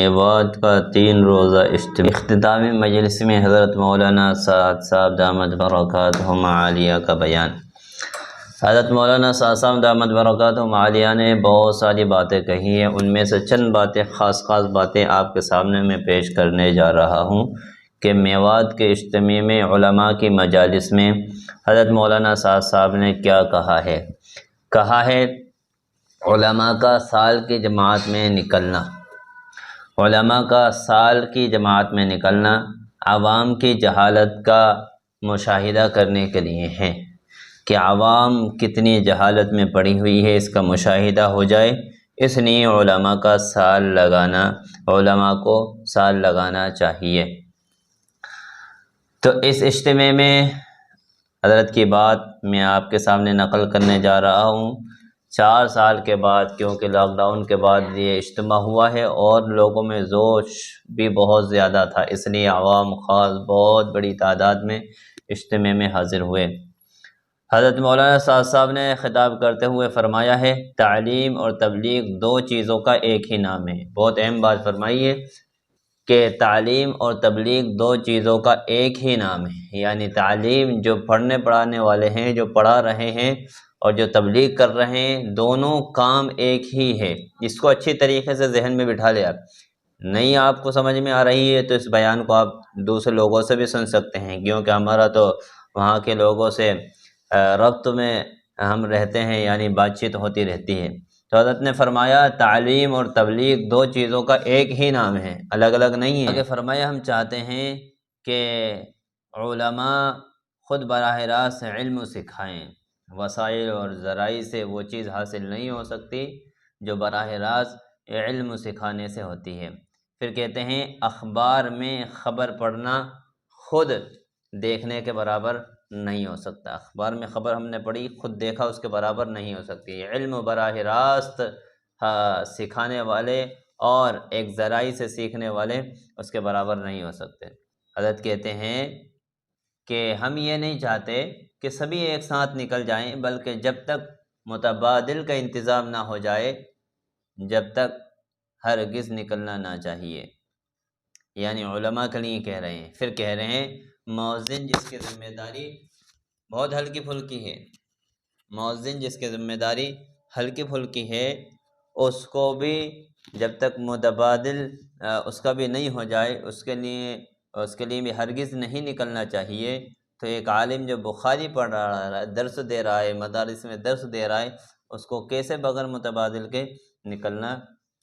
میوات کا 3 روزہ اختتامی مجلس میں حضرت مولانا سعد صاحب دامت برکاتہم عالیہ کا بیان۔ حضرت مولانا سعد صاحب دامت برکاتہم عالیہ نے بہت ساری باتیں کہی ہیں، ان میں سے چند باتیں خاص باتیں آپ کے سامنے میں پیش کرنے جا رہا ہوں کہ میوات کے اجتماع میں علماء کی مجالس میں حضرت مولانا سعد صاحب نے کیا کہا ہے علماء کا سال کی جماعت میں نکلنا، علماء کا سال کی جماعت میں نکلنا عوام کی جہالت کا مشاہدہ کرنے کے لیے ہے کہ عوام کتنی جہالت میں پڑی ہوئی ہے، اس کا مشاہدہ ہو جائے، اس لیے علماء کو سال لگانا چاہیے۔ تو اس اجتماع میں حضرت کی بات میں آپ کے سامنے نقل کرنے جا رہا ہوں۔ 4 سال کے بعد، کیونکہ لاک ڈاؤن کے بعد یہ اجتماع ہوا ہے اور لوگوں میں جوش بھی بہت زیادہ تھا، اس لیے عوام خاص بہت بڑی تعداد میں اجتماع میں حاضر ہوئے۔ حضرت مولانا سعد صاحب نے خطاب کرتے ہوئے فرمایا ہے، تعلیم اور تبلیغ 2 چیزوں کا ایک ہی نام ہے۔ بہت اہم بات فرمائی ہے کہ تعلیم اور تبلیغ 2 چیزوں کا ایک ہی نام ہے، یعنی تعلیم جو پڑھنے پڑھانے والے ہیں، جو پڑھا رہے ہیں، اور جو تبلیغ کر رہے ہیں، دونوں کام ایک ہی ہے۔ اس کو اچھی طریقے سے ذہن میں بٹھا لیں۔ نہیں آپ کو سمجھ میں آ رہی ہے تو اس بیان کو آپ دوسرے لوگوں سے بھی سن سکتے ہیں، کیونکہ ہمارا تو وہاں کے لوگوں سے ربط میں ہم رہتے ہیں، یعنی بات چیت ہوتی رہتی ہے۔ تو حضرت نے فرمایا تعلیم اور تبلیغ 2 چیزوں کا ایک ہی نام ہے، الگ الگ نہیں ہے۔ آگے فرمایا ہم چاہتے ہیں کہ علماء خود براہ راست علم سکھائیں، وسائل اور ذرائع سے وہ چیز حاصل نہیں ہو سکتی جو براہ راست علم سکھانے سے ہوتی ہے۔ پھر کہتے ہیں اخبار میں خبر پڑھنا خود دیکھنے کے برابر نہیں ہو سکتا۔ اخبار میں خبر ہم نے پڑھی، خود دیکھا، اس کے برابر نہیں ہو سکتی۔ علم براہ راست سکھانے والے اور ایک ذرائع سے سیکھنے والے اس کے برابر نہیں ہو سکتے۔ حضرت کہتے ہیں کہ ہم یہ نہیں چاہتے کہ سبھی ایک ساتھ نکل جائیں، بلکہ جب تک متبادل کا انتظام نہ ہو جائے جب تک ہرگز نکلنا نہ چاہیے، یعنی علماء کے لیے کہہ رہے ہیں۔ پھر کہہ رہے ہیں مؤذن جس کی ذمہ داری بہت ہلکی پھلکی ہے، مؤذن جس کی ذمہ داری ہلکی پھلکی ہے، اس کو بھی جب تک متبادل اس کا بھی نہیں ہو جائے، اس کے لیے بھی ہرگز نہیں نکلنا چاہیے۔ تو ایک عالم جو بخاری پڑھ رہا ہے، درس دے رہا ہے، مدارس میں درس دے رہا ہے، اس کو کیسے بغیر متبادل کے نکلنا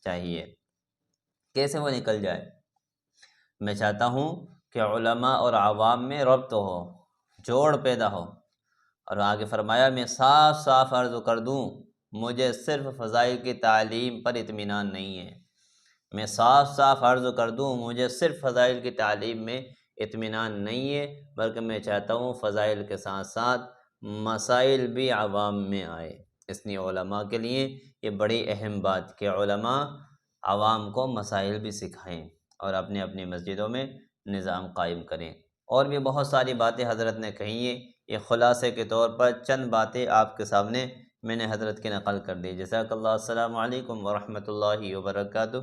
چاہیے، کیسے وہ نکل جائے؟ میں چاہتا ہوں کہ علماء اور عوام میں ربط ہو، جوڑ پیدا ہو۔ اور آگے فرمایا میں صاف عرض کر دوں، مجھے صرف فضائل کی تعلیم پر اطمینان نہیں ہے۔ میں صاف عرض کر دوں، مجھے صرف فضائل کی تعلیم میں اطمینان نہیں ہے، بلکہ میں چاہتا ہوں فضائل کے ساتھ ساتھ مسائل بھی عوام میں آئے۔ اس لیے علماء کے لیے یہ بڑی اہم بات کہ علماء عوام کو مسائل بھی سکھائیں اور اپنی اپنی مسجدوں میں نظام قائم کریں۔ اور بھی بہت ساری باتیں حضرت نے کہی ہیں، یہ خلاصے کے طور پر چند باتیں آپ کے سامنے میں نے حضرت کی نقل کر دی۔ جزاک اللہ، السلام علیکم ورحمۃ اللہ وبرکاتہ۔